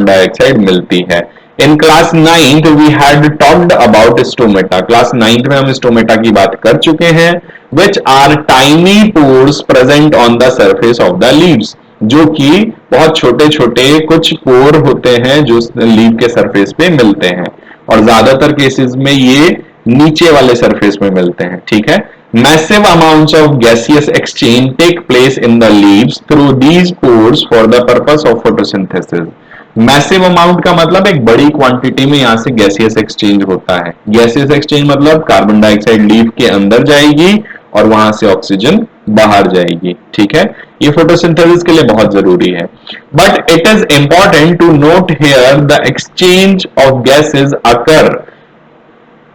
Dioxide मिलती है। In class 9th we had talked about stomata. Class 9th में हम स्टोमेटा की बात कर चुके हैं, which are tiny pores present on the surface of the leaves, जो कि बहुत छोटे छोटे कुछ पोर होते हैं जो लीव के सरफेस पे मिलते हैं, और ज्यादातर केसेस में ये नीचे वाले सरफेस में मिलते हैं। ठीक है। Massive amounts of gaseous exchange take place in the leaves through these pores for the purpose of photosynthesis. Massive amount का मतलब एक बड़ी क्वांटिटी में यहां से गैसियस एक्सचेंज होता है। गैसियस एक्सचेंज मतलब कार्बन डाइऑक्साइड लीव के अंदर जाएगी और वहां से ऑक्सीजन बाहर जाएगी। ठीक है। ये फोटोसिंथेसिस के लिए बहुत जरूरी है। But it is important to note here the exchange of gases occur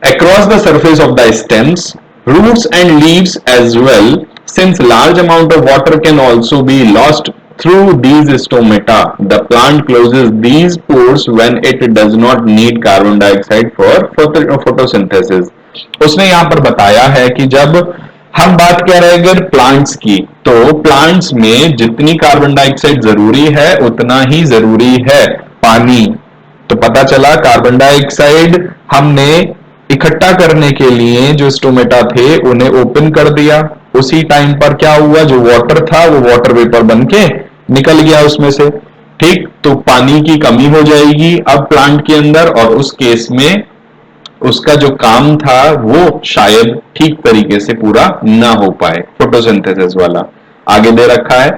across the surface of the stems, roots and leaves as well, since large amount of water can also be lost through these stomata. The plant closes these pores when it does not need carbon dioxide for photosynthesis. उसने यहाँ पर बताया है कि जब हम बात कर रहे हैं अगर प्लांट्स की, तो प्लांट्स में जितनी कार्बन डाइऑक्साइड जरूरी है उतना ही जरूरी है पानी। तो पता चला कार्बन डाइऑक्साइड हमने इकट्ठा करने के लिए जो स्टोमेटा थे उन्हें ओपन कर दिया, उसी टाइम पर क्या हुआ, जो वाटर था वो वाटर वेपर बन के निकल गया उसमें से। ठीक, तो पानी की कमी हो जाएगी अब प्लांट के अंदर, और उस केस में उसका जो काम था वो शायद ठीक तरीके से पूरा ना हो पाए, फोटोसिंथेसिस वाला। आगे दे रखा है,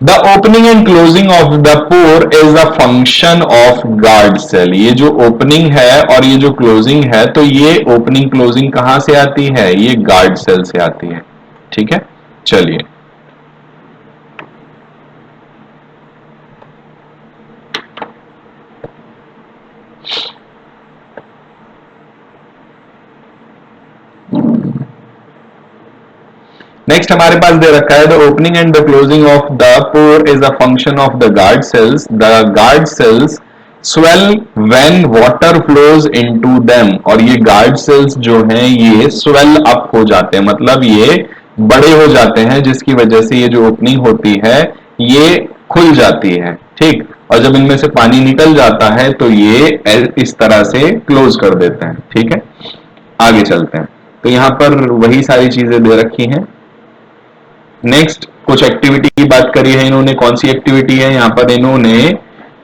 The opening and closing of the pore is a function of guard cell. ये जो opening है और ये जो closing है, तो ये opening closing कहां से आती है, ये guard cell से आती है। ठीक है, चलिए नेक्स्ट हमारे पास दे रखा है, the opening and the closing of the pour is a function of the guard cells. The guard cells swell when water flows into them, और ये गार्ड सेल्स जो हैं ये स्वेल अप हो जाते हैं, मतलब ये बड़े हो जाते हैं, जिसकी वजह से ये जो ओपनिंग होती है ये खुल जाती है। ठीक, और जब इनमें से पानी निकल जाता है तो ये इस तरह से क्लोज कर देते हैं। ठीक है, आगे चलते हैं। तो यहां पर वही सारी चीजें दे रखी हैं। नेक्स्ट कुछ एक्टिविटी की बात करी है इन्होंने। कौन सी एक्टिविटी है, यहाँ पर इन्होंने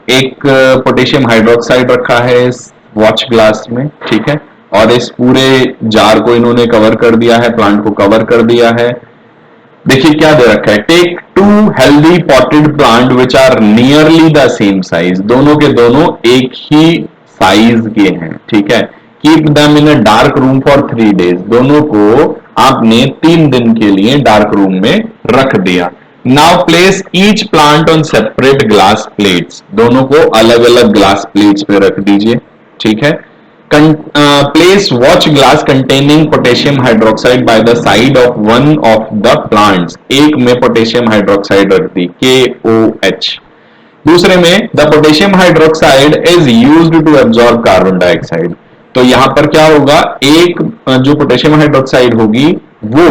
एक पोटेशियम हाइड्रोक्साइड रखा है इस वॉच ग्लास में। ठीक है, और इस पूरे जार को इन्होंने कवर कर दिया है, प्लांट को कवर कर दिया है। देखिए क्या दे रखा है, take 2 healthy potted plant which are nearly the same size, दोनों के दोनों एक ही साइज के हैं। ठीक है, keep them in a dark room for 3 days, दोनों को आपने 3 दिन के लिए डार्क रूम में रख दिया। Now place each plant on separate glass plates, दोनों को अलग अलग ग्लास प्लेट्स पे रख दीजिए। ठीक है, place watch glass containing potassium hydroxide by the side of one of the plants, एक में पोटेशियम हाइड्रोक्साइड रख दी KOH, दूसरे में the potassium hydroxide is used to absorb carbon dioxide. तो यहां पर क्या होगा, एक जो पोटेशियम हाइड्रोक्साइड होगी वो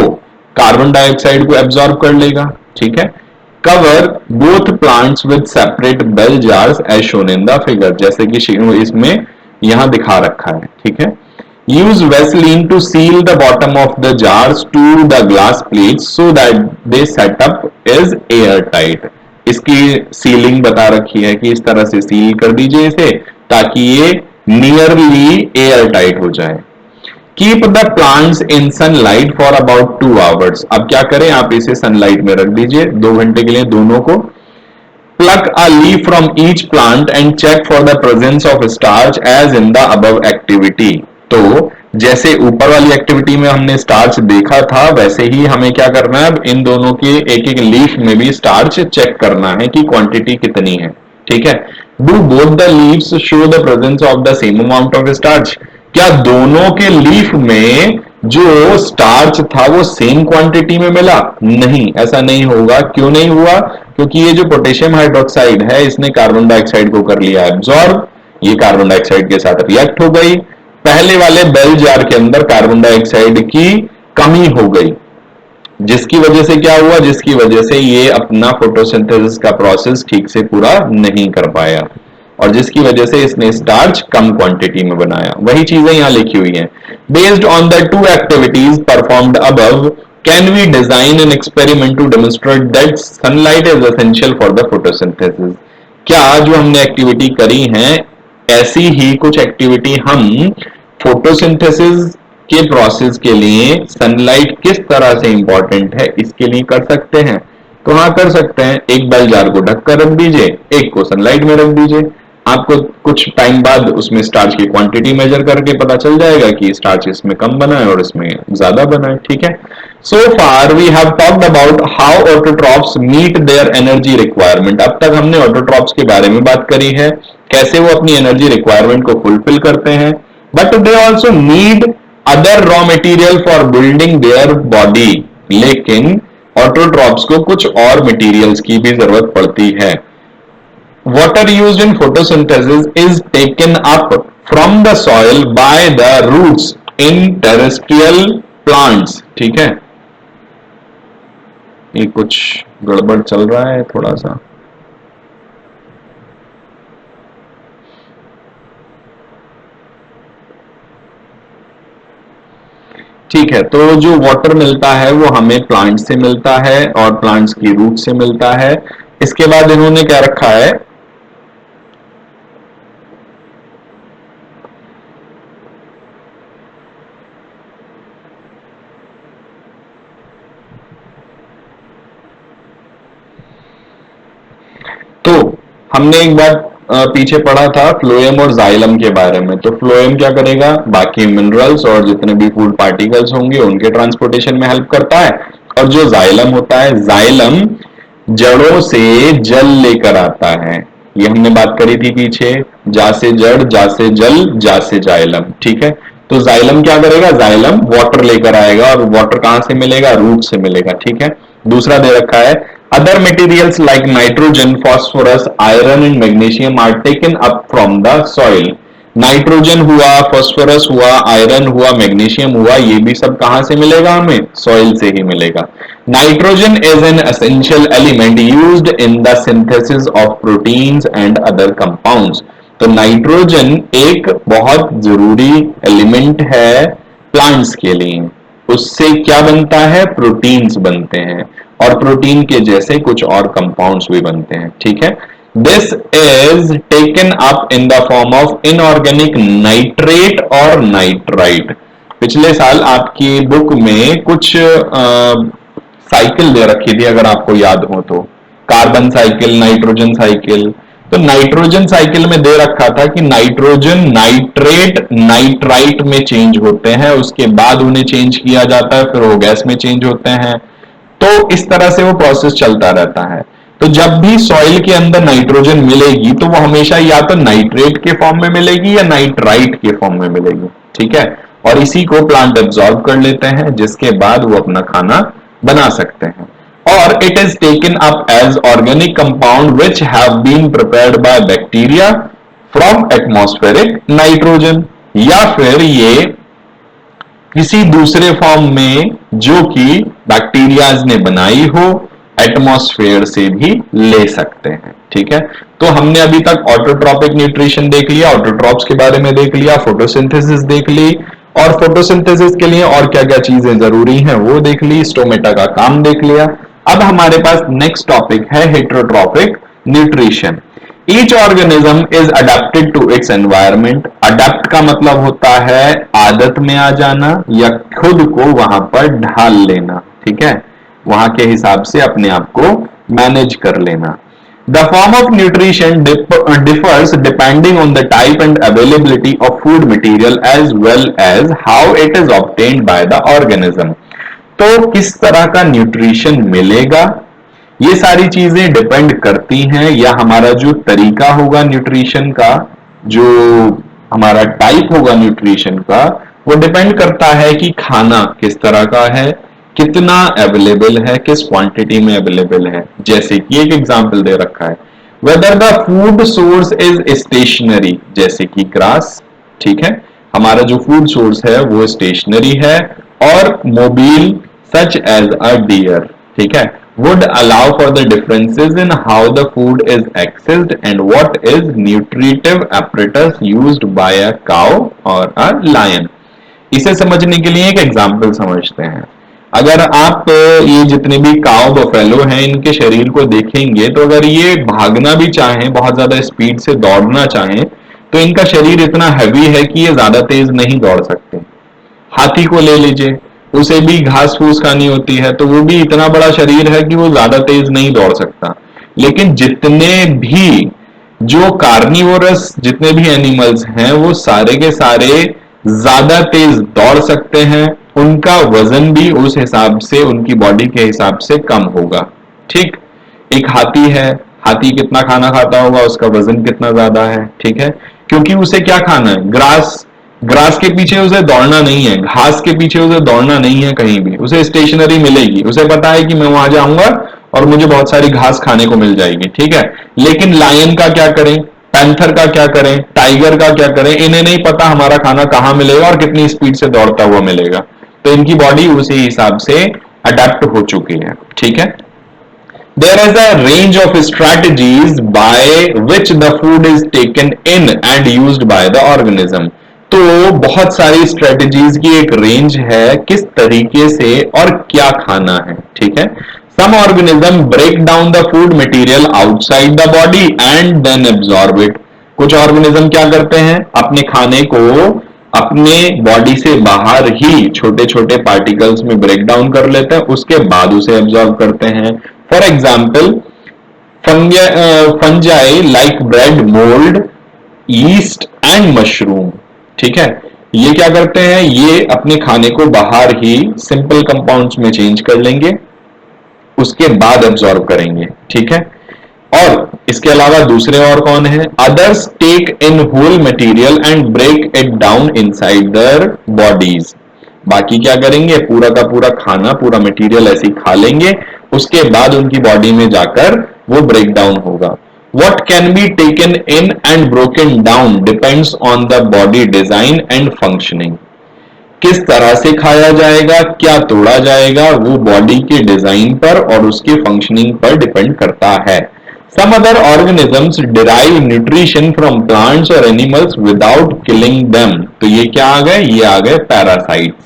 कार्बन डाइऑक्साइड को एब्जॉर्ब कर लेगा। ठीक है, cover both plants with separate bell jars as shown in the figure, जैसे कि इसमें यहां दिखा रखा है। ठीक है, use vaseline to seal the bottom of the jars to the glass plates so that the setup is air tight. इसकी सीलिंग बता रखी है कि इस तरह से सील कर दीजिए इसे ताकि ये नियरली एयर टाइट हो जाए। Keep the plants in sunlight for about 2 hours। अब क्या करें, आप इसे सनलाइट में रख दीजिए 2 घंटे के लिए दोनों को। Pluck a leaf from each plant and check for the presence of starch as in the above activity. तो जैसे ऊपर वाली एक्टिविटी में हमने स्टार्च देखा था, वैसे ही हमें क्या करना है, अब इन दोनों के एक एक लीफ में भी स्टार्च चेक करना है कि क्वांटिटी कितनी है। ठीक है, do both the leaves show the presence of the same amount of starch, क्या दोनों के लीफ में जो स्टार्च था वो सेम क्वांटिटी में मिला? नहीं, ऐसा नहीं होगा। क्यों नहीं हुआ, क्योंकि ये जो पोटेशियम हाइड्रोक्साइड है इसने कार्बन डाइऑक्साइड को कर लिया एब्जॉर्ब, ये कार्बन डाइऑक्साइड के साथ रिएक्ट हो गई, पहले वाले बेल जार के अंदर कार्बन डाइऑक्साइड की कमी हो गई, जिसकी वजह से क्या हुआ, जिसकी वजह से ये अपना फोटोसिंथेसिस का प्रोसेस ठीक से पूरा नहीं कर पाया। और जिसकी वजह से इसने स्टार्च कम क्वांटिटी में बनाया। वही चीजें यहां लिखी हुई हैं। Based on the two activities performed above can we design an experiment to demonstrate that sunlight is essential for the photosynthesis. क्या जो हमने एक्टिविटी करी है ऐसी ही कुछ एक्टिविटी हम फोटोसिंथेसिस के प्रोसेस के लिए सनलाइट किस तरह से इंपॉर्टेंट है इसके लिए कर सकते हैं? तो हाँ कर सकते हैं। एक बेल जार को ढक कर रख दीजिए, एक को सनलाइट में रख दीजिए, आपको कुछ टाइम बाद उसमें स्टार्च की क्वांटिटी मेजर करके पता चल जाएगा कि स्टार्च इसमें कम बना है और इसमें ज्यादा बना है। ठीक है, so far we have talked about how autotrophs meet their energy requirement. अब तक हमने ऑटोट्रॉप्स के बारे में बात करी है, कैसे वो अपनी एनर्जी रिक्वायरमेंट को फुलफिल करते हैं, but they also need other raw material for building their body. लेकिन ऑटोट्रॉप्स को कुछ और मटेरियल्स की भी जरूरत पड़ती है। Water used in photosynthesis is taken up from the soil by the roots in terrestrial plants। ठीक है, ये कुछ गड़बड़ चल रहा है थोड़ा सा। ठीक है, तो जो वाटर मिलता है वो हमें प्लांट से मिलता है और प्लांट्स की रूट से मिलता है। इसके बाद इन्होंने क्या रखा है, तो हमने एक बार पीछे पढ़ा था फ्लोएम और जाइलम के बारे में। तो फ्लोएम क्या करेगा, बाकी मिनरल्स और जितने भी फूड पार्टिकल्स होंगे उनके ट्रांसपोर्टेशन में हेल्प करता है। और जो जाइलम होता है, जाइलम जड़ों से जल लेकर आता है। ये हमने बात करी थी पीछे, जा से जड़, जा से जल, जा से जाइलम। ठीक है, तो जाइलम क्या करेगा, जाइलम वाटर लेकर आएगा और वाटर कहां से मिलेगा, रूट से मिलेगा। ठीक है, दूसरा दे रखा है other materials like nitrogen, phosphorus, iron and magnesium are taken up from the soil। Nitrogen हुआ, फास्फोरस हुआ, आयरन हुआ, मैग्नीशियम हुआ, ये भी सब कहां से मिलेगा, हमें सॉइल से ही मिलेगा। Nitrogen is an essential element used in the synthesis of proteins and other compounds. तो नाइट्रोजन एक बहुत जरूरी एलिमेंट है प्लांट्स के लिए। उससे क्या बनता है, प्रोटीन्स बनते हैं और प्रोटीन के जैसे कुछ और कंपाउंड्स भी बनते हैं। ठीक है, this is taken up in the form of inorganic nitrate और नाइट्राइट। पिछले साल आपकी बुक में कुछ साइकिल दे रखी थी, अगर आपको याद हो तो, कार्बन साइकिल, नाइट्रोजन साइकिल। तो नाइट्रोजन साइकिल में दे रखा था कि नाइट्रोजन नाइट्रेट नाइट्राइट में चेंज होते हैं, उसके बाद उन्हें चेंज किया जाता है, फिर वो गैस में चेंज होते हैं। तो इस तरह से वो प्रोसेस चलता रहता है। तो जब भी सॉइल के अंदर नाइट्रोजन मिलेगी तो वो हमेशा या तो नाइट्रेट के फॉर्म में मिलेगी या नाइट्राइट के फॉर्म में मिलेगी। ठीक है, और इसी को प्लांट एब्जॉर्ब कर लेते हैं, जिसके बाद वो अपना खाना बना सकते हैं। और it is taken up as organic compound which have been prepared by bacteria from atmospheric nitrogen, या फिर ये किसी दूसरे फॉर्म में जो कि बैक्टीरियाज ने बनाई हो, एटमॉस्फेयर से भी ले सकते हैं। ठीक है, तो हमने अभी तक ऑटोट्रॉपिक न्यूट्रिशन देख लिया, ऑटोट्रॉप्स के बारे में देख लिया, फोटोसिंथेसिस देख ली, और फोटोसिंथेसिस के लिए और क्या क्या चीजें जरूरी हैं वो देख ली, स्टोमेटा का काम देख लिया। अब हमारे पास नेक्स्ट टॉपिक है heterotrophic nutrition. Each organism is adapted to its environment. Adapt का मतलब होता है आदत में आ जाना या खुद को वहां पर ढाल लेना। ठीक है, वहां के हिसाब से अपने आप को मैनेज कर लेना। The form of nutrition differs depending on the type and availability of food material as well as how it is obtained by the organism। तो किस तरह का न्यूट्रिशन मिलेगा, ये सारी चीजें डिपेंड करती हैं, या हमारा जो तरीका होगा न्यूट्रिशन का, जो हमारा टाइप होगा न्यूट्रिशन का, वो डिपेंड करता है कि खाना किस तरह का है, कितना अवेलेबल है, किस क्वांटिटी में अवेलेबल है। जैसे कि एक एग्जांपल दे रखा है, whether the food source is stationary, जैसे कि ग्रास। ठीक है, हमारा जो फूड सोर्स है वो स्टेशनरी है, और mobile such as a deer. ठीक है, would allow for the differences in how the food is accessed and what is nutritive apparatus used by a cow or a lion. इसे समझने के लिए एक एग्जाम्पल समझते हैं. अगर आप ये जितने भी काव बफेलो हैं इनके शरीर को देखेंगे तो अगर ये भागना भी चाहें, बहुत ज्यादा स्पीड से दौड़ना चाहें, तो इनका शरीर इतना हैवी है कि ये ज्यादा तेज नहीं दौड़ सकते. हाथी को ले लीजिए, उसे भी घास फूस खानी होती है तो वो भी इतना बड़ा शरीर है कि वो ज्यादा तेज नहीं दौड़ सकता. लेकिन जितने भी जो कार्निवोरस जितने भी एनिमल्स हैं वो सारे के सारे ज्यादा तेज दौड़ सकते हैं. उनका वजन भी उस हिसाब से उनकी बॉडी के हिसाब से कम होगा. ठीक, एक हाथी है, हाथी कितना खाना खाता होगा, उसका वजन कितना ज्यादा है. ठीक है, क्योंकि उसे क्या खाना है, ग्रास. ग्रास के पीछे उसे दौड़ना नहीं है, घास के पीछे उसे दौड़ना नहीं है, कहीं भी उसे स्टेशनरी मिलेगी. उसे पता है कि मैं वहां जाऊंगा और मुझे बहुत सारी घास खाने को मिल जाएगी. ठीक है, लेकिन लायन का क्या करें, पैंथर का क्या करें, टाइगर का क्या करें, इन्हें नहीं पता हमारा खाना कहां मिलेगा और कितनी स्पीड से दौड़ता हुआ मिलेगा. तो इनकी बॉडी उसी हिसाब से अडेप्ट हो चुकी है. ठीक है, there is a range of strategies by which the food is taken in and used by the organism. तो बहुत सारी स्ट्रेटजीज की एक रेंज है किस तरीके से और क्या खाना है. ठीक है, some organism break down the food material outside the body and then absorb it. कुछ ऑर्गेनिज्म क्या करते हैं, अपने खाने को अपने बॉडी से बाहर ही छोटे छोटे पार्टिकल्स में ब्रेक डाउन कर लेते हैं, उसके बाद उसे एब्जॉर्ब करते हैं. For example fungi like bread mould, east and mushroom. ठीक है, ये क्या करते हैं, ये अपने खाने को बाहर ही सिंपल कंपाउंड्स में चेंज कर लेंगे, उसके बाद एब्जॉर्ब करेंगे. ठीक है, और इसके अलावा दूसरे और कौन है, others take in whole material and break it down inside their bodies. बाकी क्या करेंगे, पूरा का पूरा खाना, पूरा मटेरियल ऐसे ही खा लेंगे, उसके बाद उनकी बॉडी में जाकर वो ब्रेक डाउन होगा. What can be taken in and broken down depends on the body design and functioning. किस तरह से खाया जाएगा, क्या तोड़ा जाएगा, वो बॉडी के डिजाइन पर और उसके फंक्शनिंग पर डिपेंड करता है. Some other organisms derive nutrition from plants or animals without killing them. तो ये क्या आ गए, ये आ गए पैरासाइट्स.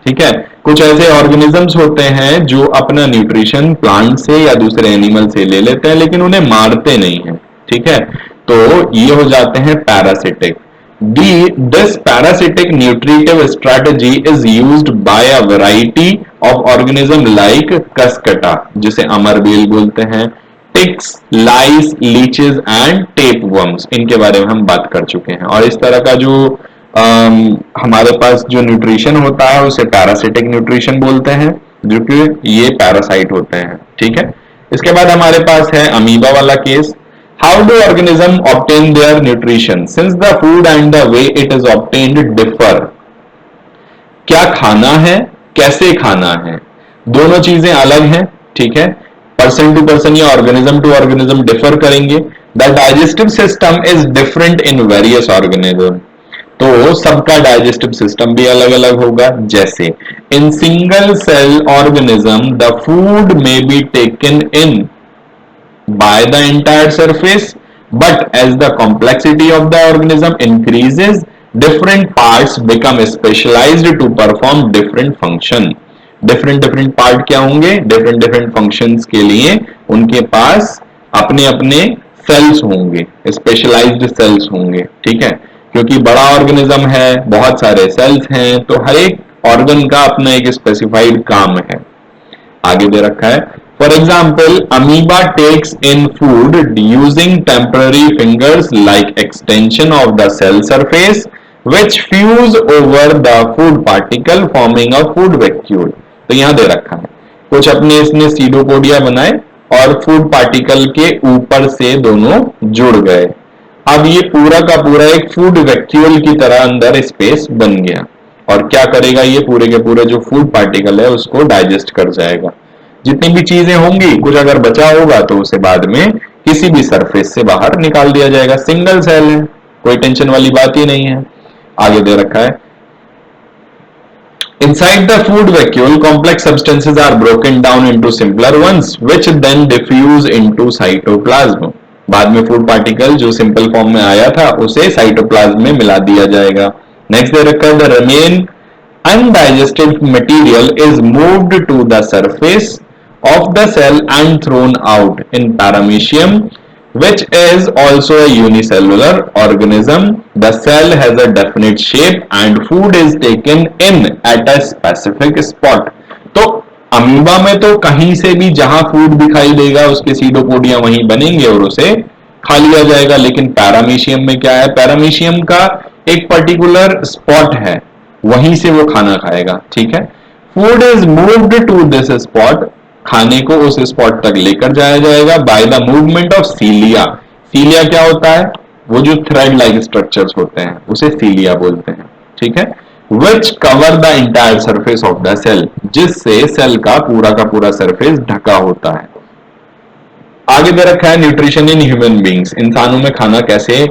ठीक है, कुछ ऐसे ऑर्गेनिजम्स होते हैं जो अपना न्यूट्रिशन प्लांट से या दूसरे एनिमल से ले लेते हैं लेकिन उन्हें मारते नहीं हैं. ठीक है, तो ये हो जाते हैं parasitic. This parasitic nutritive strategy is used by a variety of organism like cuscuta, जिसे अमरबेल बोलते हैं, ticks, lice, leeches and tapeworms. इनके बारे में हम बात कर चुके हैं. और इस तरह का जो हमारे पास जो न्यूट्रिशन होता है उसे पैरासिटिक न्यूट्रिशन बोलते हैं, जो कि ये पैरासाइट होते हैं. ठीक है, इसके बाद हमारे पास है अमीबा वाला case. How do organism obtain their nutrition since the food and the way it is obtained differ. क्या खाना है, कैसे खाना है, दोनों चीजें अलग हैं. ठीक है, पर्सन टू पर्सन या ऑर्गेनिज्म टू ऑर्गेनिज्म डिफर करेंगे. The digestive system is different in various organism. तो सबका डाइजेस्टिव सिस्टम भी अलग अलग होगा. जैसे in single cell organism the food may be taken in by the entire surface, but as the complexity of the organism increases different parts become specialised to perform different function. Different different part क्या होंगे, different different functions के लिए उनके पास अपने अपने sales होंगे, specialised sales होंगे. ठीक है, क्योंकि बड़ा ऑर्गेनिज्म है, बहुत सारे सेल्स हैं, तो हर एक ऑर्गन का अपना एक स्पेसिफाइड काम है. आगे दे रखा है, for example amoeba takes in food using temporary fingers like extension of the cell surface which fuse over the food particle forming a food vacuole. तो यहां दे रखा है, कुछ अपने इसने सीडोपोडिया बनाए और फूड पार्टिकल के ऊपर से दोनों जुड़ गए. अब ये पूरा का पूरा एक फूड वैक्यूल की तरह अंदर स्पेस बन गया, और क्या करेगा, ये पूरे के पूरे जो फूड पार्टिकल है उसको डाइजेस्ट कर जाएगा. जितनी भी चीजें होंगी, कुछ अगर बचा होगा तो उसे बाद में किसी भी सरफेस से बाहर निकाल दिया जाएगा. सिंगल सेल है, कोई टेंशन वाली बात ही नहीं है. आगे दे रखा है, Inside the food vacuole, complex substances are broken down into simpler ones, which then diffuse into cytoplasm. बाद में फूड पार्टिकल जो सिंपल फॉर्म में आया था उसे साइटोप्लाज्म में मिला दिया जाएगा. नेक्स्ट दे रखा है the remain undigested material is moved to the surface of the cell and thrown out in paramecium, which is also a unicellular organism. The cell has a definite shape and food is taken in at a specific spot. तो amoeba में तो कहीं से भी जहां food दिखाई देगा उसके सीडोपोडिया वहीं बनेंगे और उसे खा लिया जाएगा. लेकिन पैरामीशियम में क्या है, पैरामीशियम का एक पर्टिकुलर स्पॉट है, वहीं से वो खाना खाएगा. ठीक है. Food is moved to this spot, खाने को उस स्पॉट तक लेकर जाया जाएगा by the movement of cilia. Cilia क्या होता है, वो जो थ्रेड लाइक स्ट्रक्चर्स होते हैं उसे सीलिया बोलते हैं. ठीक है. Which cover the entire surface of the cell, जिससे सेल का पूरा सरफेस ढका होता है. आगे दे रखा है न्यूट्रिशन इन ह्यूमन बींग्स, इंसानों में खाना कैसे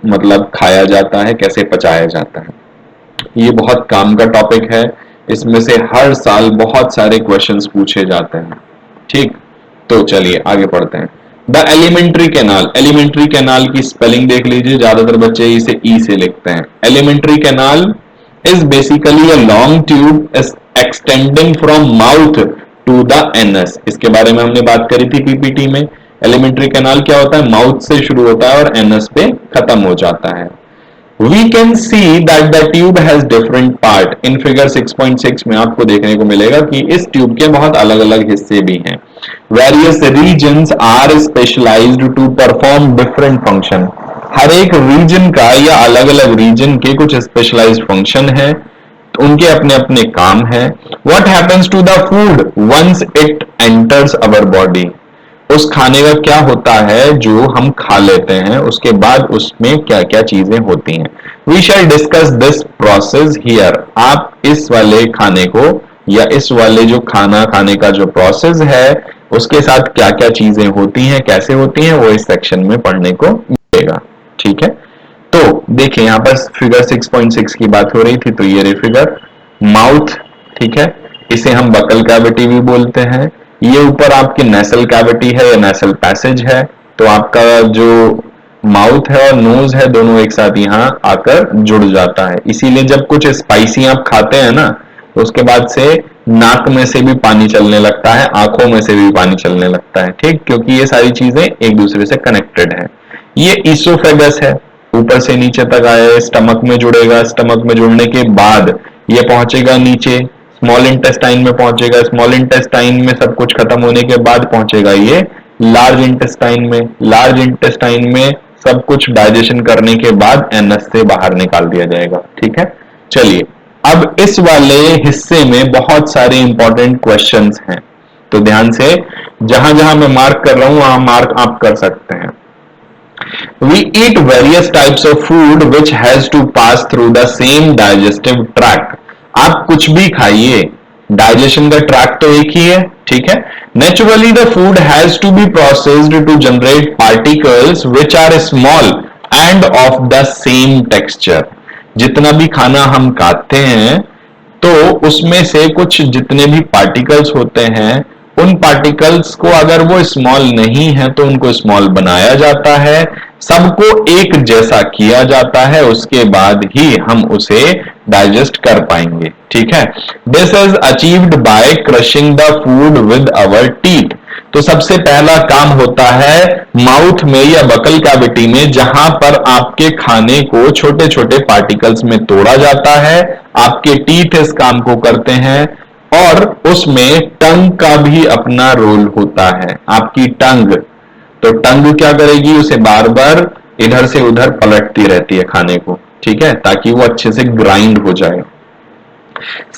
मतलब खाया जाता है, कैसे पचाया जाता है. ये बहुत काम का टॉपिक है, इसमें से हर साल बहुत सारे क्वेश्चंस पूछे जाते हैं. ठीक, तो चलिए आगे पढ़ते हैं. The alimentary canal, alimentary canal की स्पेलिंग देख लीजिए, ज्यादातर बच्चे इसे ई से लिखते हैं. Alimentary canal is basically a long tube extending from mouth to the anus. इसके बारे में हमने बात करी थी पीपीटी में. एलिमेंट्री कैनाल क्या होता है, माउथ से शुरू होता है और एनस पे खत्म हो जाता है. We can see that the tube has different part. In figure 6.6 में आपको देखने को मिलेगा कि इस ट्यूब के बहुत अलग अलग हिस्से भी हैं. Various regions are specialized to perform different function. हर एक रीजन का या अलग अलग रीजन के कुछ स्पेशलाइज्ड फंक्शन है, तो उनके अपने अपने काम है. What happens to the food once it enters our body? उस खाने का क्या होता है जो हम खा लेते हैं, उसके बाद उसमें क्या क्या चीजें होती हैं. We shall discuss this process here. आप इस वाले खाने को या इस वाले जो खाना खाने का जो प्रोसेस है उसके साथ क्या क्या चीजें होती हैं, कैसे होती हैं, वो इस सेक्शन में पढ़ने को मिलेगा. ठीक है. तो देखिए यहाँ पर फिगर 6.6 की बात हो रही थी, तो ये फिगर माउथ. ठीक है, इसे हम बकल कैविटी भी बोलते हैं. ये ऊपर आपकी नेसल कैविटी है या नेसल पैसेज है. तो आपका जो माउथ है और नोज है दोनों एक साथ यहाँ आकर जुड़ जाता है. इसीलिए जब कुछ स्पाइसी आप खाते हैं ना, तो उसके बाद से नाक में से भी पानी चलने लगता है, आंखों में से भी पानी चलने लगता है. ठीक, क्योंकि ये सारी चीजें एक दूसरे से कनेक्टेड है. ये ईसोफेगस है, ऊपर से नीचे तक आया, स्टमक में जुड़ेगा. स्टमक में जुड़ने के बाद ये पहुंचेगा नीचे, स्मॉल इंटेस्टाइन में पहुंचेगा. स्मॉल इंटेस्टाइन में सब कुछ खत्म होने के बाद पहुंचेगा ये लार्ज इंटेस्टाइन में. लार्ज इंटेस्टाइन में सब कुछ डाइजेशन करने के बाद एनस से बाहर निकाल दिया जाएगा. ठीक है. चलिए, अब इस वाले हिस्से में बहुत सारे इंपॉर्टेंट क्वेश्चंस हैं, तो ध्यान से जहां जहां मैं मार्क कर रहा हूं वहां मार्क आप कर सकते हैं. We eat various types of food which has to pass through the same digestive tract. आप कुछ भी खाइए, डाइजेशन का ट्रैक तो एक ही है. ठीक है. Naturally the food has to be processed to generate particles which are small and of the same texture. जितना भी खाना हम खाते हैं तो उसमें से कुछ जितने भी पार्टिकल्स होते हैं, उन पार्टिकल्स को अगर वो स्मॉल नहीं है तो उनको स्मॉल बनाया जाता है, सबको एक जैसा किया जाता है, उसके बाद ही हम उसे डाइजेस्ट कर पाएंगे. ठीक है. This is achieved by crushing the food with our teeth. तो सबसे पहला काम होता है माउथ में या बकल कैविटी में, जहां पर आपके खाने को छोटे छोटे पार्टिकल्स में तोड़ा जाता है. आपके टीथ इस काम को करते हैं और उसमें टंग का भी अपना रोल होता है. आपकी टंग, तो टंग क्या करेगी, उसे बार बार इधर से उधर पलटती रहती है खाने को. ठीक है, ताकि वो अच्छे से ग्राइंड हो जाए.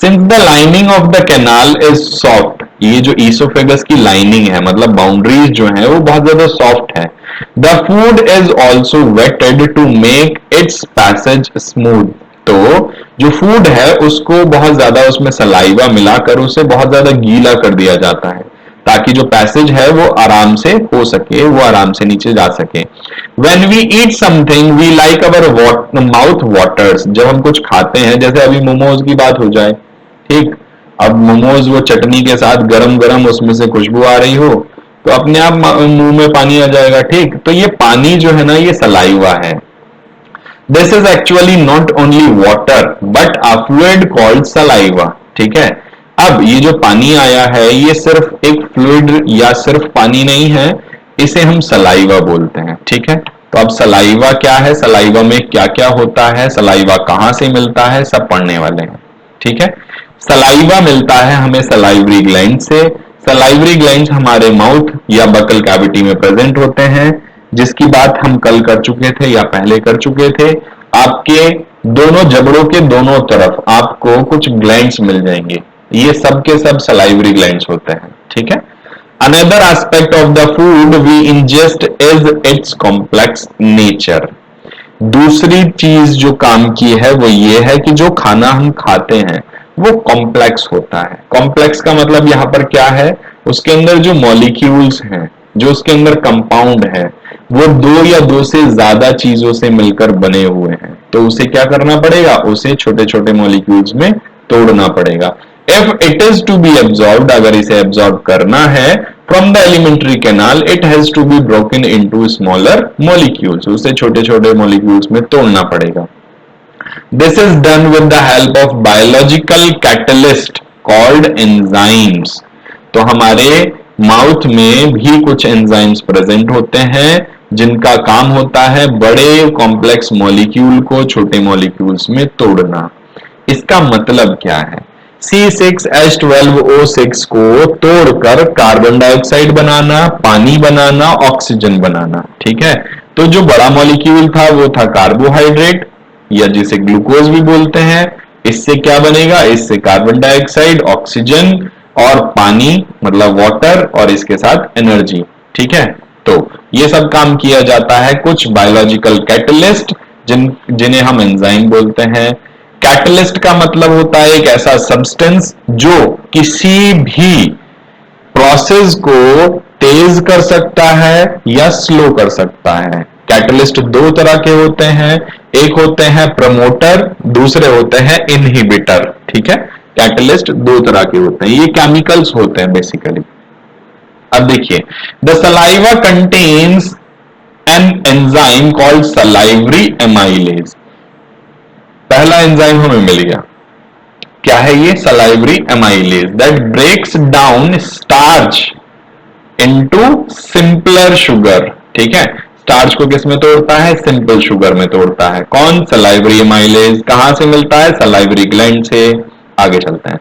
Since the lining of the canal is soft, ये जो ईसोफेगस की लाइनिंग है मतलब बाउंड्रीज जो है वो बहुत ज्यादा सॉफ्ट है. The food is also wetted to make its passage smooth. तो जो फूड है उसको बहुत ज्यादा उसमें सलाइवा मिलाकर उसे बहुत ज्यादा गीला कर दिया जाता है, ताकि जो पैसेज है वो आराम से हो सके, वो आराम से नीचे जा सके. When we eat something, we like our mouth waters. जब हम कुछ खाते हैं, जैसे अभी मोमोज की बात हो जाए, ठीक, अब मोमोज वो चटनी के साथ गरम गरम उसमें से खुशबू आ रही हो तो अपने आप मुंह में पानी आ जाएगा। ठीक, तो ये पानी जो है ना ये सलाइवा है। This is actually not only water but a fluid called saliva. ठीक है, अब ये जो पानी आया है ये सिर्फ एक फ्लूइड या सिर्फ पानी नहीं है, इसे हम सलाइवा बोलते हैं। ठीक है, तो अब सलाइवा क्या है, सलाइवा में क्या क्या होता है, सलाइवा कहां से मिलता है, सब पढ़ने वाले हैं। ठीक है, सलाइवा मिलता है हमें सलाइवरी ग्लैंड से। सलाइवरी ग्लैंड हमारे माउथ या बकल कैविटी में प्रेजेंट होते हैं, जिसकी बात हम कल कर चुके थे या पहले कर चुके थे। आपके दोनों जबड़ों के दोनों तरफ आपको कुछ ग्लैंड्स मिल जाएंगे, ये सब के सब सलाइवरी ग्लैंड्स होते हैं। ठीक है, another aspect of the food we ingest is its complex nature. दूसरी चीज जो काम की है वो ये है कि जो खाना हम खाते हैं वो कॉम्प्लेक्स होता है। कॉम्प्लेक्स का मतलब यहां पर क्या है, उसके अंदर जो मॉलिक्यूल्स हैं, जो उसके अंदर कंपाउंड है, वो दो या दो से ज्यादा चीजों से मिलकर बने हुए हैं। तो उसे क्या करना पड़ेगा, उसे छोटे छोटे मॉलिक्यूल्स में तोड़ना पड़ेगा। If it is to be absorbed, अगर इसे एब्जॉर्ब करना है from the alimentary canal, it has to be broken into smaller molecules, उसे छोटे छोटे मॉलिक्यूल्स में तोड़ना पड़ेगा। This is done with the help of biological catalyst called enzymes. तो हमारे माउथ में भी कुछ एंजाइम्स प्रेजेंट होते हैं जिनका काम होता है बड़े कॉम्प्लेक्स मॉलिक्यूल को छोटे मॉलिक्यूल्स में तोड़ना। इसका मतलब क्या है, C6H12O6 को तोड़कर कार्बन डाइऑक्साइड बनाना, पानी बनाना, ऑक्सीजन बनाना। ठीक है, तो जो बड़ा मॉलिक्यूल था वो था कार्बोहाइड्रेट या जिसे ग्लूकोज भी बोलते हैं। इससे क्या बनेगा, इससे कार्बन डाइऑक्साइड, ऑक्सीजन और पानी मतलब वाटर और इसके साथ एनर्जी। ठीक है, तो ये सब काम किया जाता है कुछ बायोलॉजिकल कैटलिस्ट जिन्हें हम एंजाइम बोलते हैं। कैटलिस्ट का मतलब होता है एक ऐसा सब्सटेंस जो किसी भी प्रोसेस को तेज कर सकता है या स्लो कर सकता है। कैटलिस्ट दो तरह के होते हैं, एक होते हैं प्रमोटर, दूसरे होते हैं इनहिबिटर। ठीक है, कैटलिस्ट दो तरह के होते हैं, ये केमिकल्स होते हैं बेसिकली। अब देखिए, the saliva contains an enzyme called salivary amylase. पहला एंजाइम हमें मिल गया, क्या है ये, salivary amylase, that breaks down starch into simpler sugar. ठीक है, स्टार्च को किस में तोड़ता है, सिंपल शुगर में तोड़ता है। कौन, सलाइवरी एमाइलेज। कहां से मिलता है, सलाइवरी ग्लैंड से। आगे चलते हैं,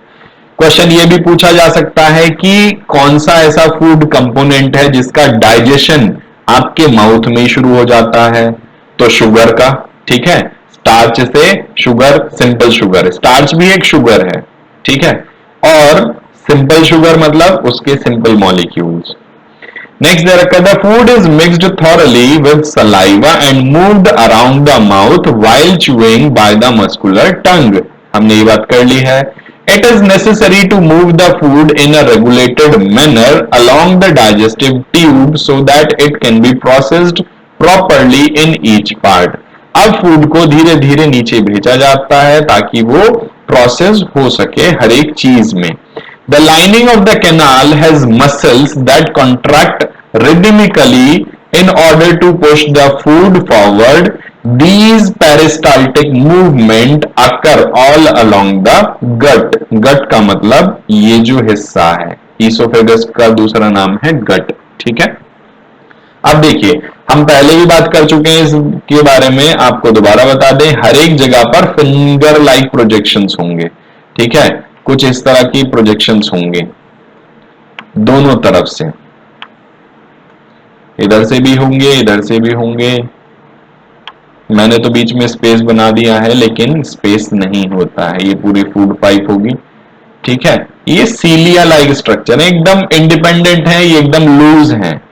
क्वेश्चन ये भी पूछा जा सकता है कि कौन सा ऐसा फूड कंपोनेंट है जिसका डाइजेशन आपके माउथ में शुरू हो जाता है, तो शुगर का। ठीक है, स्टार्च से शुगर, सिंपल शुगर, स्टार्च भी एक शुगर है। ठीक है, और सिंपल शुगर मतलब उसके simple molecules. Next, the food is mixed thoroughly with saliva and moved around the mouth while chewing by the muscular tongue. हमने ये बात कर ली है। It is necessary to move the food in a regulated manner along the digestive tube so that it can be processed properly in each part. अब food को धीरे धीरे नीचे भेजा जाता है ताकि वो प्रोसेस हो सके हर एक चीज में। The lining of the canal has muscles that contract rhythmically in order to push the food forward. These peristaltic movement occur all along the gut. Gut का मतलब ये जो हिस्सा है, ईसोफेगस का दूसरा नाम है गट। ठीक है, अब देखिए, हम पहले भी बात कर चुके हैं इसके बारे में, आपको दोबारा बता दें, हर एक जगह पर फिंगर लाइक प्रोजेक्शंस होंगे। ठीक है, कुछ इस तरह की प्रोजेक्शंस होंगे दोनों तरफ से, इधर से भी होंगे, इधर से भी होंगे। मैंने तो बीच में स्पेस बना दिया है लेकिन स्पेस नहीं होता है, ये पूरी फूड पाइप होगी। ठीक है, ये सीलिया लाइक स्ट्रक्चर है, एकदम इंडिपेंडेंट है, ये एकदम लूज है।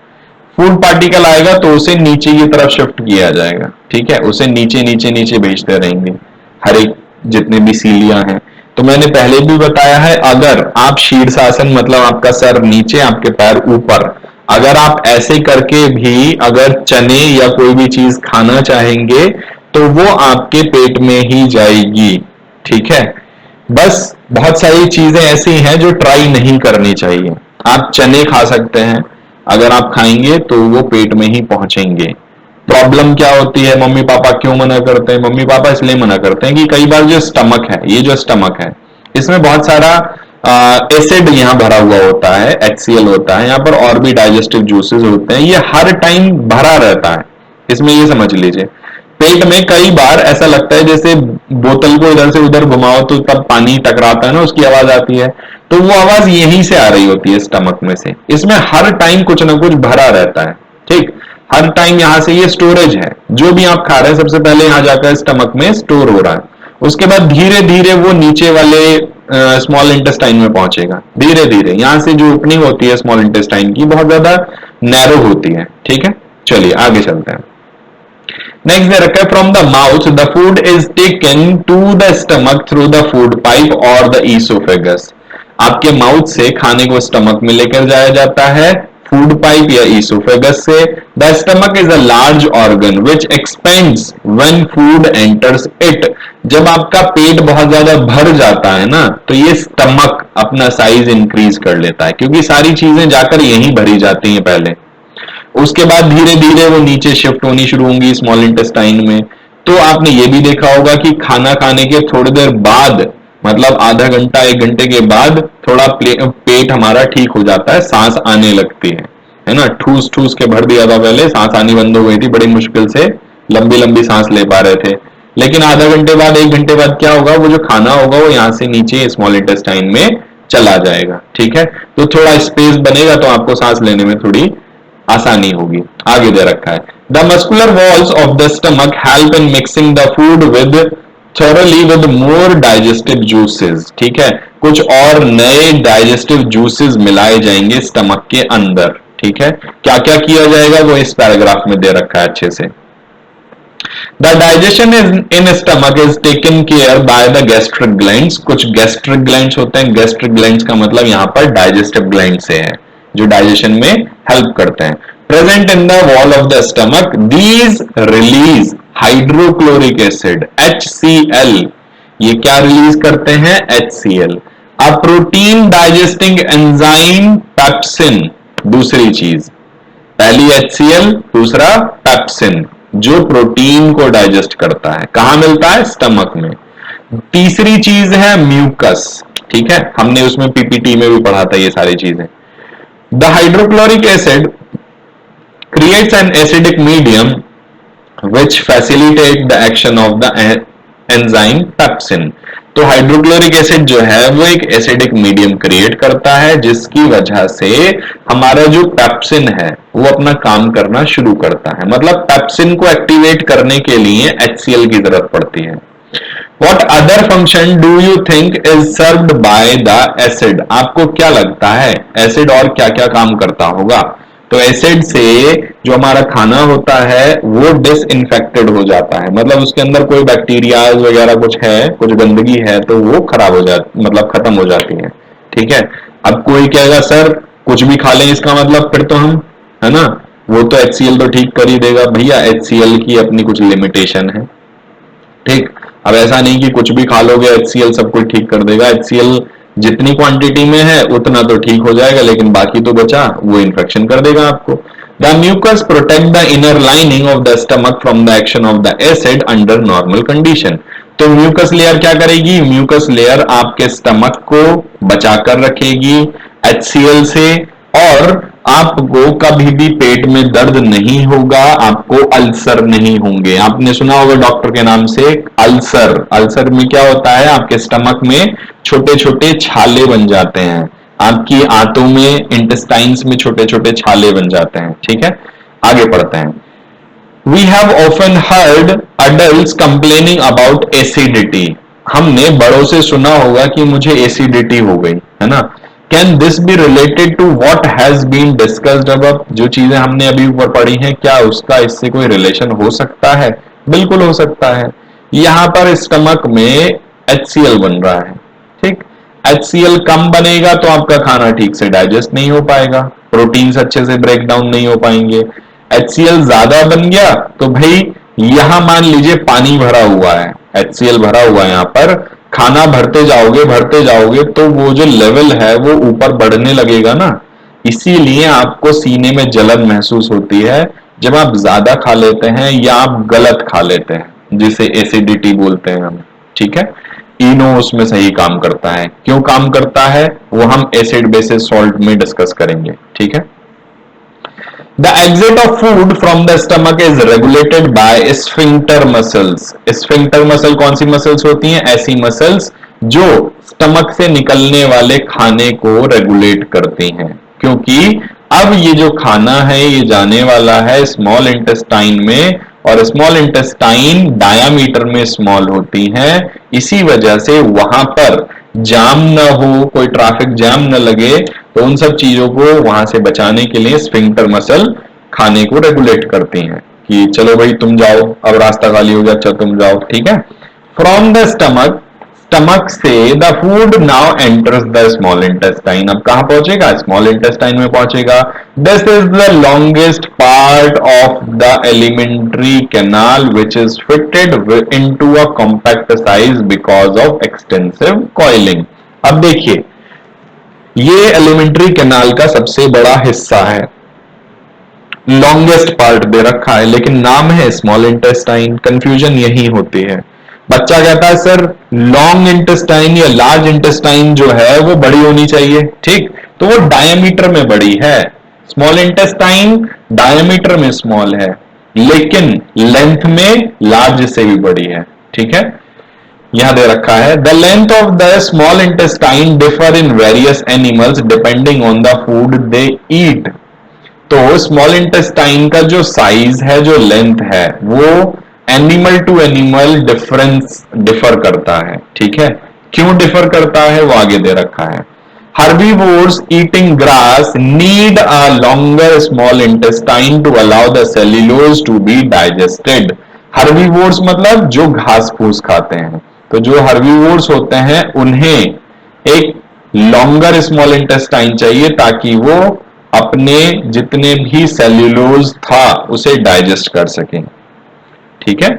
फूड पार्टिकल आएगा तो उसे नीचे की तरफ शिफ्ट किया जाएगा। ठीक है, उसे नीचे नीचे नीचे भेजते रहेंगे हर एक जितने भी सीलिया हैं। तो मैंने पहले भी बताया है, अगर आप शीर्षासन मतलब आपका सर नीचे आपके पैर ऊपर, अगर आप ऐसे करके भी अगर चने या कोई भी चीज खाना चाहेंगे तो वो आपके पेट में ही जाएगी। ठीक है, बस बहुत सारी चीजें ऐसी हैं जो ट्राई नहीं करनी चाहिए। आप चने खा सकते हैं, अगर आप खाएंगे तो वो पेट में ही पहुंचेंगे। प्रॉब्लम क्या होती है, मम्मी पापा क्यों मना करते हैं? मम्मी पापा इसलिए मना करते हैं कि कई बार जो स्टमक है, ये जो स्टमक है, इसमें बहुत सारा एसिड यहाँ भरा हुआ होता है, HCl होता है यहाँ पर, और भी डाइजेस्टिव जूसेस होते हैं, ये हर टाइम भरा रहता है इसमें, ये समझ लीजिए। पेट में कई बार ऐसा लगता है जैसे बोतल को इधर से उधर घुमाओ तो तब पानी टकराता है ना, उसकी आवाज आती है, तो वो आवाज यहीं से आ रही होती है, स्टमक में से। इसमें हर टाइम कुछ ना कुछ भरा रहता है, ठीक। हर टाइम यहां से ये स्टोरेज है, जो भी आप खा रहे हैं सबसे पहले यहां जाकर स्टमक में स्टोर हो रहा है, उसके बाद धीरे धीरे वो नीचे वाले स्मॉल इंटेस्टाइन में पहुंचेगा। धीरे धीरे यहां से जो ओपनिंग होती है स्मॉल इंटेस्टाइन की, बहुत ज्यादा नैरो होती है, ठीक है। चलिए आगे चलते हैं। नेक्स्ट दे रखा है, from the mouth the food is taken to the stomach through the food pipe और द ईसोफेगस। आपके माउथ से खाने को स्टमक में लेकर जाया जाता है फूड पाइप या ईसोफेगस से। The stomach is a large organ which expands when food enters it. जब आपका पेट बहुत ज्यादा भर जाता है ना, तो ये स्टमक अपना साइज इंक्रीज कर लेता है, क्योंकि सारी चीजें जाकर यहीं भरी जाती हैं पहले, उसके बाद धीरे धीरे वो नीचे शिफ्ट होनी शुरू होंगी स्मॉल इंटेस्टाइन में। तो आपने ये भी देखा होगा कि खाना खाने के थोड़ी देर बाद, मतलब आधा घंटा 1 घंटे के बाद, थोड़ा पेट हमारा ठीक हो जाता है, सांस आने लगती है ना। ठूस ठूस के भर दिया था पहले, सांस आनी बंद हो गई थी, बड़ी मुश्किल से लंबी लंबी सांस ले पा रहे थे। लेकिन आधा घंटे बाद 1 घंटे बाद क्या होगा, वो जो खाना होगा वो यहां से नीचे स्मॉल इंटेस्टाइन में चला जाएगा, ठीक है। तो थोड़ा स्पेस बनेगा तो आपको सांस लेने में थोड़ी आसानी होगी। आगे दे रखा है, the muscular walls of the stomach help in mixing the food with thoroughly with more digestive juices. ठीक है, कुछ और नए डाइजेस्टिव जूसेस मिलाए जाएंगे स्टमक के अंदर। ठीक है, क्या क्या किया जाएगा वो इस पैराग्राफ में दे रखा है अच्छे से। The digestion in stomach is taken care by the gastric glands. कुछ गैस्ट्रिक ग्लैंड्स होते हैं, गैस्ट्रिक ग्लैंड्स का मतलब यहां पर डाइजेस्टिव ग्लैंड से है, जो डाइजेशन में हेल्प करते हैं। Present in the wall of the stomach, these release hydrochloric acid HCl। ये क्या रिलीज करते हैं? HCl। A protein digesting enzyme pepsin, दूसरी चीज। पहली HCl, दूसरा पेप्सिन, जो प्रोटीन को डाइजेस्ट करता है। कहां मिलता है? स्टमक में। तीसरी चीज है म्यूकस। ठीक है, हमने उसमें PPT में भी पढ़ा था ये सारी चीजें। The hydrochloric acid creates an acidic medium which facilitate the action of the enzyme pepsin। तो हाइड्रोक्लोरिक एसिड जो है वो एक एसिडिक मीडियम क्रिएट करता है, जिसकी वजह से हमारा जो पेप्सिन है वो अपना काम करना शुरू करता है। मतलब पेप्सिन को एक्टिवेट करने के लिए HCl की जरूरत पड़ती है। What other function do you think is served by the acid? आपको क्या लगता है एसिड और क्या क्या काम करता होगा? तो एसिड से जो हमारा खाना होता है वो डिसइंफेक्टेड हो जाता है, मतलब उसके अंदर कोई बैक्टीरिया वगैरह कुछ है, कुछ गंदगी है, तो वो खराब हो जाती, मतलब खत्म हो जाती है। ठीक है, अब कोई कहेगा सर कुछ भी खा लें इसका मतलब, फिर तो हम, है ना, वो तो HCl तो ठीक कर ही देगा। भैया HCl की अपनी कुछ लिमिटेशन है। ठीक, अब ऐसा नहीं कि कुछ भी खा लोगे HCl सब कुछ ठीक कर देगा। HCl जितनी क्वांटिटी में है उतना तो ठीक हो जाएगा, लेकिन बाकी तो बचा वो इन्फेक्शन कर देगा आपको। The mucus protect the inner lining of the stomach from the action of the acid under normal condition. तो म्यूकस लेयर क्या करेगी? म्यूकस लेयर आपके स्टमक को बचाकर रखेगी HCl से, और आपको कभी भी पेट में दर्द नहीं होगा, आपको अल्सर नहीं होंगे। आपने सुना होगा डॉक्टर के नाम से अल्सर। अल्सर में क्या होता है? आपके स्टमक में छोटे छोटे छाले बन जाते हैं, आपकी आंतों में, इंटेस्टाइन्स में छोटे छोटे छाले बन जाते हैं। ठीक है, आगे पढ़ते हैं। We have often heard adults complaining about acidity। हमने बड़ों से सुना होगा कि मुझे एसिडिटी हो गई, है ना। Can this be related to what has been discussed above? जो चीजें हमने अभी ऊपर पढ़ी हैं, क्या उसका इससे कोई रिलेशन हो सकता है? बिल्कुल हो सकता है। यहां पर स्टमक में HCl बन रहा है, ठीक। HCl कम बनेगा तो आपका खाना ठीक से डाइजेस्ट नहीं हो पाएगा, प्रोटीन्स अच्छे से ब्रेक डाउन नहीं हो पाएंगे। HCl ज्यादा बन गया तो भाई यहां मान लीजिए पानी भरा हुआ है, HCl भरा हुआ है यहाँ पर, खाना भरते जाओगे तो वो जो लेवल है वो ऊपर बढ़ने लगेगा ना, इसीलिए आपको सीने में जलन महसूस होती है जब आप ज्यादा खा लेते हैं या आप गलत खा लेते हैं, जिसे एसिडिटी बोलते हैं हम। ठीक है, इनो उसमें सही काम करता है। क्यों काम करता है वो हम एसिड बेसिस सॉल्ट में डिस्कस करेंगे। ठीक है, the exit of food from the stomach is regulated by sphincter muscles. Sphincter muscle कौन सी मसल्स होती हैं? ऐसी मसल्स जो स्टमक से निकलने वाले खाने को रेगुलेट करती हैं, क्योंकि अब ये जो खाना है ये जाने वाला है स्मॉल इंटेस्टाइन में, और स्मॉल इंटेस्टाइन डायामीटर में स्मॉल होती हैं, इसी वजह से वहां पर जाम ना हो, कोई ट्रैफिक जाम न लगे, तो उन सब चीजों को वहां से बचाने के लिए स्फिंक्टर मसल खाने को रेगुलेट करती हैं कि चलो भाई तुम जाओ, अब रास्ता खाली हो गया, अच्छा तुम जाओ। ठीक है, फ्रॉम द स्टमक, स्टमक से the food now enters the small intestine. अब कहां पहुंचेगा? स्मॉल इंटेस्टाइन में पहुंचेगा। This is the longest part of the alimentary canal which is fitted into a compact size because of extensive coiling. अब देखिए, ये alimentary canal का सबसे बड़ा हिस्सा है, लॉन्गेस्ट पार्ट दे रखा है, लेकिन नाम है स्मॉल इंटेस्टाइन। कंफ्यूजन यही होती है। बच्चा कहता है सर लॉन्ग इंटेस्टाइन या लार्ज इंटेस्टाइन जो है वो बड़ी होनी चाहिए। ठीक, तो वो डायमीटर में बड़ी है। स्मॉल इंटेस्टाइन डायमीटर में स्मॉल है, लेकिन लेंथ में लार्ज से भी बड़ी है। ठीक है, यहां दे रखा है the length of the small intestine differ in various animals depending on the food they eat. तो स्मॉल इंटेस्टाइन का जो साइज है, जो लेंथ है, वो एनिमल टू एनिमल डिफर करता है। ठीक है, क्यों डिफर करता है वो आगे दे रखा है। Herbivores eating grass need a longer small intestine to allow the cellulose to be digested. Herbivores मतलब जो घास फूस खाते हैं, तो जो herbivores होते हैं उन्हें एक लॉन्गर स्मॉल इंटेस्टाइन चाहिए ताकि वो अपने जितने भी सेल्यूलोज था उसे डाइजेस्ट कर सकें। ठीक है,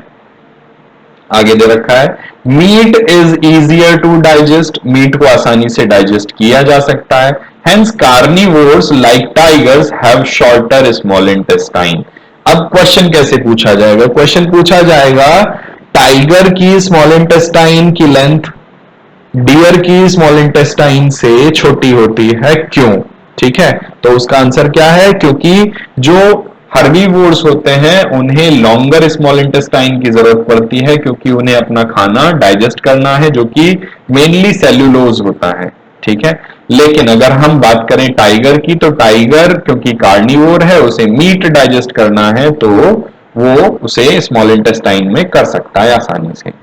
आगे दे रखा है meat is easier to digest. Meat को आसानी से डाइजेस्ट किया जा सकता है। Hence carnivores like tigers have shorter small intestine. अब क्वेश्चन कैसे पूछा जाएगा? क्वेश्चन पूछा जाएगा टाइगर की स्मॉल इंटेस्टाइन की लेंथ डियर की स्मॉल इंटेस्टाइन से छोटी होती है, क्यों? ठीक है, तो उसका आंसर क्या है? क्योंकि जो हर्बीवोर्स होते हैं उन्हें लॉन्गर स्मॉल इंटेस्टाइन की जरूरत पड़ती है, क्योंकि उन्हें अपना खाना डाइजेस्ट करना है जो कि मेनली सेल्यूलोज होता है। ठीक है, लेकिन अगर हम बात करें टाइगर की, तो टाइगर क्योंकि कार्निवोर है, उसे मीट डाइजेस्ट करना है, तो वो उसे स्मॉल इंटेस्टाइन में कर सकता है आसानी से।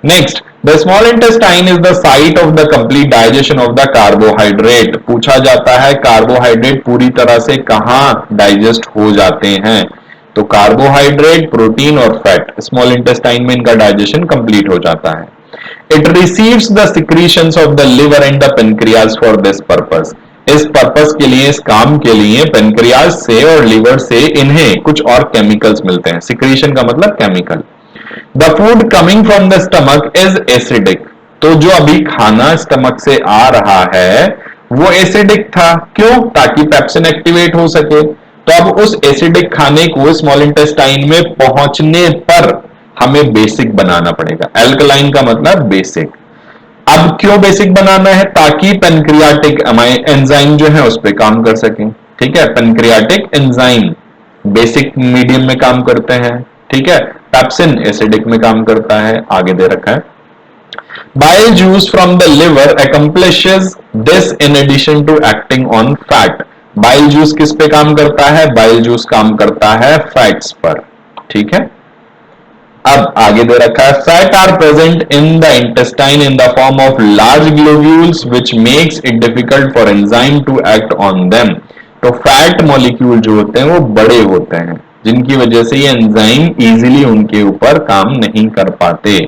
Next, the small intestine is the site of the complete digestion of the carbohydrate. पूछा जाता है कार्बोहाइड्रेट पूरी तरह से कहां डाइजेस्ट हो जाते हैं? तो कार्बोहाइड्रेट, प्रोटीन और फैट स्मॉल इंटेस्टाइन में इनका डाइजेशन कंप्लीट हो जाता है। It receives the secretions of the liver and the pancreas for this purpose. इस पर्पस के लिए, इस काम के लिए पेनक्रियाज से और लिवर से इन्हें कुछ और केमिकल्स मिलते हैं। सिक्रीशन का मतलब chemical. The food coming from the stomach is acidic. तो जो अभी खाना स्टमक से आ रहा है वो एसिडिक था, क्यों? ताकि पेप्सिन एक्टिवेट हो सके। तो अब उस एसिडिक खाने को स्मॉल इंटेस्टाइन में पहुंचने पर हमें बेसिक बनाना पड़ेगा। एल्कलाइन का मतलब बेसिक। अब क्यों बेसिक बनाना है? ताकि पेनक्रियाटिक एंजाइम जो है उस पर काम कर सकें। ठीक है, पेनक्रियाटिक एंजाइम बेसिक मीडियम में काम करते हैं। ठीक है, पेप्सिन एसिडिक में काम करता है। आगे दे रखा है bile juice from the liver accomplishes this in addition to acting on fat. bile juice किस पे काम करता है? bile juice काम करता है फैट्स पर। ठीक है, अब आगे दे रखा है fat are present in the intestine in the form of large globules which makes it difficult for enzyme to act on them. तो फैट मॉलिक्यूल जो होते हैं वो बड़े होते हैं, जिनकी वजह से ये एंजाइम इजीली उनके ऊपर काम नहीं कर पाते,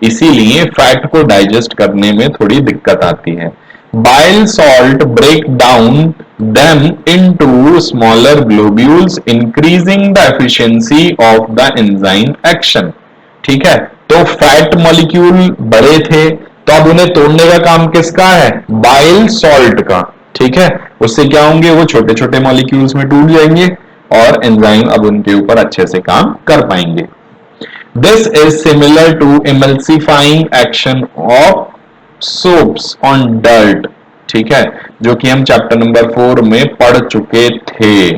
इसीलिए फैट को डाइजेस्ट करने में थोड़ी दिक्कत आती है। Bile salt break down them into smaller globules increasing the efficiency of the enzyme action। ठीक है, तो फैट मॉलिक्यूल बड़े थे, तो अब उन्हें तोड़ने का काम किसका है? बाइल सॉल्ट का। ठीक है, उससे क्या होंगे? वो छोटे छोटे मॉलिक्यूल्स में टूट जाएंगे और एंजाइम अब उनके ऊपर अच्छे से काम कर पाएंगे। This is similar to emulsifying action of soaps on dirt. ठीक है, जो कि हम चैप्टर नंबर 4 में पढ़ चुके थे।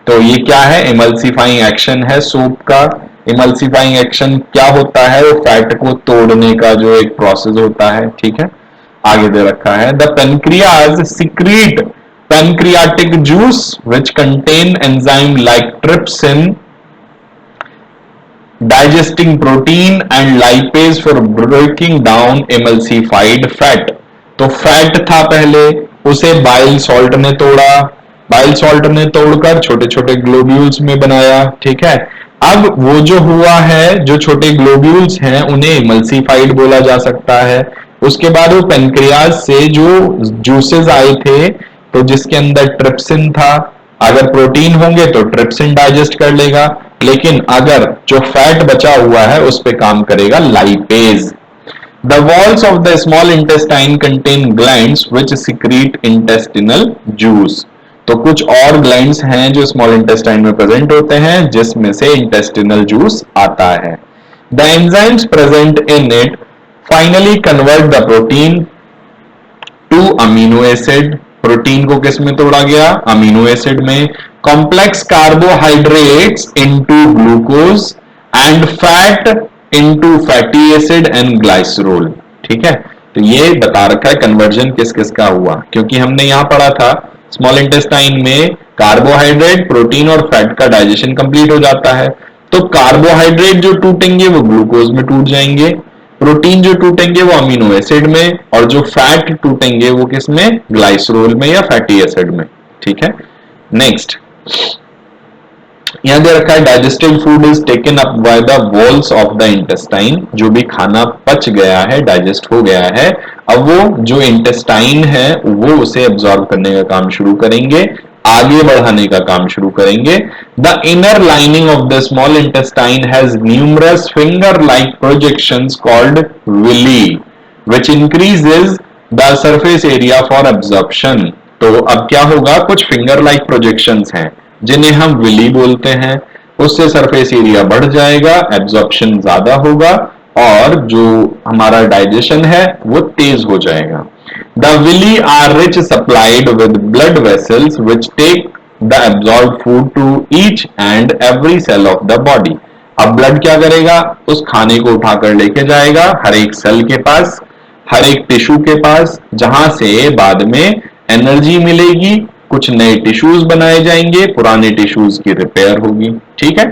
तो ये क्या है? इमल्सिफाइंग एक्शन है सोप का। इमल्सिफाइंग एक्शन क्या होता है? वो फैट को तोड़ने का जो एक प्रोसेस होता है। ठीक है, आगे दे रखा है the pancreas secrete pancreatic juice which contain enzyme like trypsin, digesting protein and lipase for breaking down emulsified fat। तो फैट था पहले, उसे बाइल सॉल्ट ने तोड़ा, बाइल सॉल्ट ने तोड़कर छोटे छोटे ग्लोब्यूल्स में बनाया। ठीक है, अब वो जो हुआ है, जो छोटे ग्लोब्यूल्स हैं उन्हें इमल्सिफाइड बोला जा सकता है। उसके बाद वो पेनक्रियाज से जो जूसेस आए थे, तो जिसके अंदर ट्रिप्सिन था, अगर प्रोटीन होंगे तो ट्रिप्सिन डाइजेस्ट कर लेगा, लेकिन अगर जो फैट बचा हुआ है उस पे काम करेगा lipase. The walls of the small intestine contain glands which secrete intestinal juice. तो कुछ और ग्लैंड्स हैं जो स्मॉल इंटेस्टाइन में प्रेजेंट होते हैं, जिसमें से इंटेस्टिनल जूस आता है। The enzymes present in it finally convert the protein to amino acid. Protein को किस में तोड़ा गया? अमीनो एसिड में। Complex carbohydrates into glucose and fat into fatty acid and glycerol. ठीक है, तो ये बता रखा है कन्वर्जन किस किस का हुआ, क्योंकि हमने यहां पढ़ा था स्मॉल इंटेस्टाइन में कार्बोहाइड्रेट, प्रोटीन और फैट का डाइजेशन कंप्लीट हो जाता है। तो कार्बोहाइड्रेट जो टूटेंगे वो ग्लूकोज में टूट जाएंगे, प्रोटीन जो टूटेंगे वो अमीनो एसिड में, और जो फैट टूटेंगे वो किस में? ग्लाइसरोल में या फैटी एसिड में। ठीक है, नेक्स्ट यहां दे रखा है digested food is taken up by the walls of the intestine. जो भी खाना पच गया है, डाइजेस्ट हो गया है, अब वो जो इंटेस्टाइन है वो उसे एब्जॉर्ब करने का काम शुरू करेंगे, आगे बढ़ाने का काम शुरू करेंगे। The inner lining of the small intestine has numerous finger like projections called villi which increases the surface area for absorption. तो अब क्या होगा? कुछ फिंगर लाइक प्रोजेक्शंस हैं जिन्हें हम विली बोलते हैं, उससे सरफेस एरिया बढ़ जाएगा, एब्जॉर्प्शन ज्यादा होगा और जो हमारा डाइजेशन है वो तेज हो जाएगा। The villi are rich supplied with blood vessels which take the absorb food to each and every cell of the body. अब ब्लड क्या करेगा? उस खाने को उठाकर लेके जाएगा हर एक सेल के पास, हर एक टिश्यू के पास, जहां से बाद में एनर्जी मिलेगी, कुछ नए टिश्यूज बनाए जाएंगे, पुराने टिश्यूज की रिपेयर होगी। ठीक है,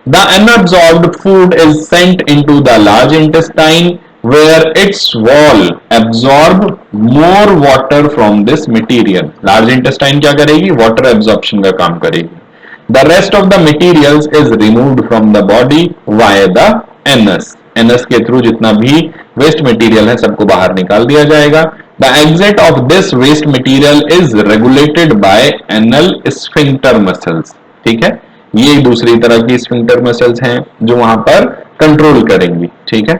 the unabsorbed food is sent into the large intestine where its wall absorb more water from this material. Large intestine क्या करेगी? वाटर एब्जॉर्प्शन का काम करेगी। The rest of the materials is removed from the body via the anus. Anus के through जितना भी waste material है सबको बाहर निकाल दिया जाएगा। The exit of this waste material is regulated by anal sphincter muscles। ठीक है, ये दूसरी तरह की स्फिंक्टर मसल्स हैं जो वहां पर कंट्रोल करेंगी। ठीक है,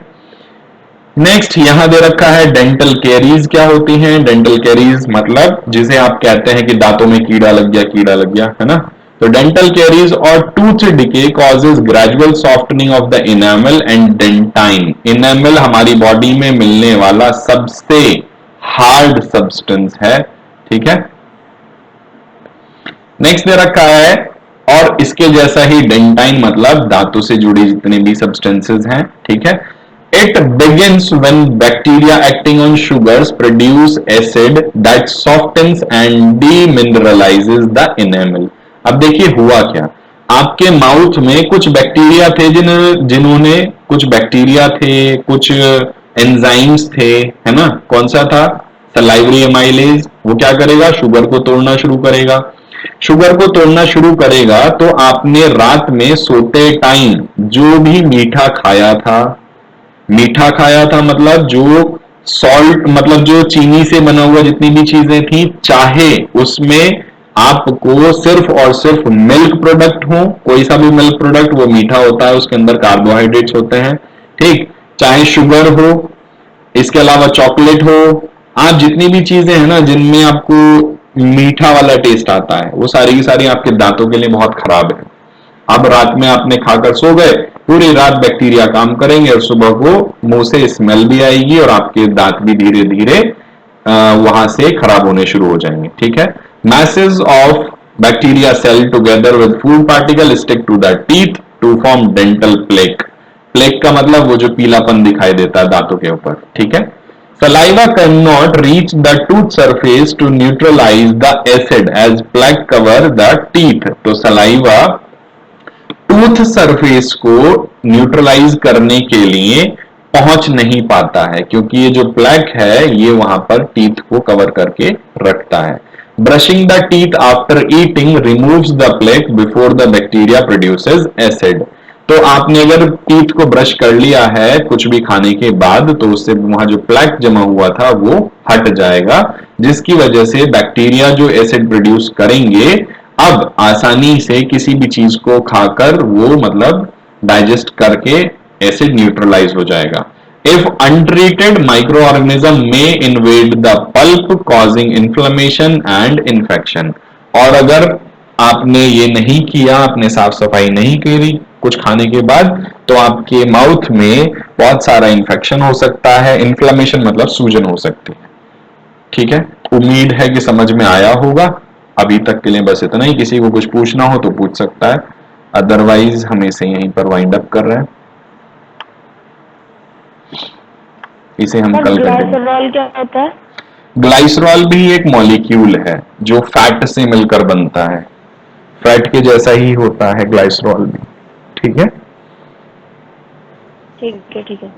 नेक्स्ट यहां दे रखा है डेंटल कैरीज क्या होती हैं। डेंटल कैरीज मतलब जिसे आप कहते हैं कि दांतों में कीड़ा लग गया, है ना। तो डेंटल कैरीज और tooth decay causes gradual softening of the enamel and dentine. Enamel हमारी बॉडी में मिलने वाला सबसे हार्ड सब्सटेंस है। ठीक है, नेक्स्ट दे रखा है और इसके जैसा ही डेंटाइन मतलब दांतों से जुड़ी जितने भी सब्सटेंसेस हैं। ठीक है, it begins when bacteria acting on sugars produce acid that softens and demineralises the enamel. अब देखिए हुआ क्या, आपके माउथ में कुछ बैक्टीरिया थे जिन्होंने कुछ बैक्टीरिया थे, कुछ एंजाइम्स थे, है ना। कौन सा था? Salivary amylase. वो क्या करेगा? शुगर को तोड़ना शुरू करेगा। शुगर को तोड़ना शुरू करेगा तो आपने रात में सोते टाइम जो भी मीठा खाया था मतलब जो सॉल्ट मतलब जो चीनी से बना हुआ जितनी भी चीजें थी, चाहे उसमें आपको सिर्फ और सिर्फ मिल्क प्रोडक्ट हो, कोई सा भी मिल्क प्रोडक्ट वो मीठा होता है, उसके अंदर कार्बोहाइड्रेट्स होते हैं। ठीक, चाहे शुगर हो, इसके अलावा चॉकलेट हो, आप जितनी भी चीजें हैं ना जिनमें आपको मीठा वाला टेस्ट आता है, वो सारी की सारी आपके दांतों के लिए बहुत खराब है। अब रात में आपने खाकर सो गए, पूरी रात बैक्टीरिया काम करेंगे और सुबह को मुंह से स्मेल भी आएगी और आपके दांत भी धीरे धीरे वहां से खराब होने शुरू हो जाएंगे। ठीक है। Masses of bacteria cell together with food particle stick to the teeth to form dental plaque. Plaque का मतलब वो जो पीलापन दिखाई देता है दांतों के ऊपर। ठीक है। Saliva can not reach the tooth surface to neutralise the acid as plaque cover the teeth. तो सलाइवा टूथ सरफेस को न्यूट्रलाइज करने के लिए पहुंच नहीं पाता है, क्योंकि ये जो प्लेक है ये वहां पर टीथ को कवर करके रखता है। Brushing the teeth after eating removes the plaque before the bacteria produces acid. तो आपने अगर टीथ को ब्रश कर लिया है कुछ भी खाने के बाद, तो उससे वहां जो प्लेक जमा हुआ था वो हट जाएगा, जिसकी वजह से बैक्टीरिया जो एसिड प्रोड्यूस करेंगे अब आसानी से किसी भी चीज को खाकर वो मतलब डाइजेस्ट करके एसिड न्यूट्रलाइज हो जाएगा। इफ अनट्रीटेड माइक्रो ऑर्गेनिज्म में invade the pulp causing inflammation and infection. और अगर आपने ये नहीं किया, आपने साफ सफाई नहीं करी कुछ खाने के बाद, तो आपके माउथ में बहुत सारा इन्फेक्शन हो सकता है। इन्फ्लेमेशन मतलब सूजन हो सकती है। ठीक है। उम्मीद है कि समझ में आया होगा। अभी तक के लिए बस इतना ही। किसी को कुछ पूछना हो तो पूछ सकता है, अदरवाइज हम इसे यहीं पर वाइंड अप कर रहे हैं। इसे हम कल ग्लाइसरॉल क्या होता है? ग्लाइसरॉल भी एक मॉलिक्यूल है जो फैट से मिलकर बनता है। फैट के जैसा ही होता है ग्लाइसरॉल भी। ठीक है। ठीक है, ठीक है।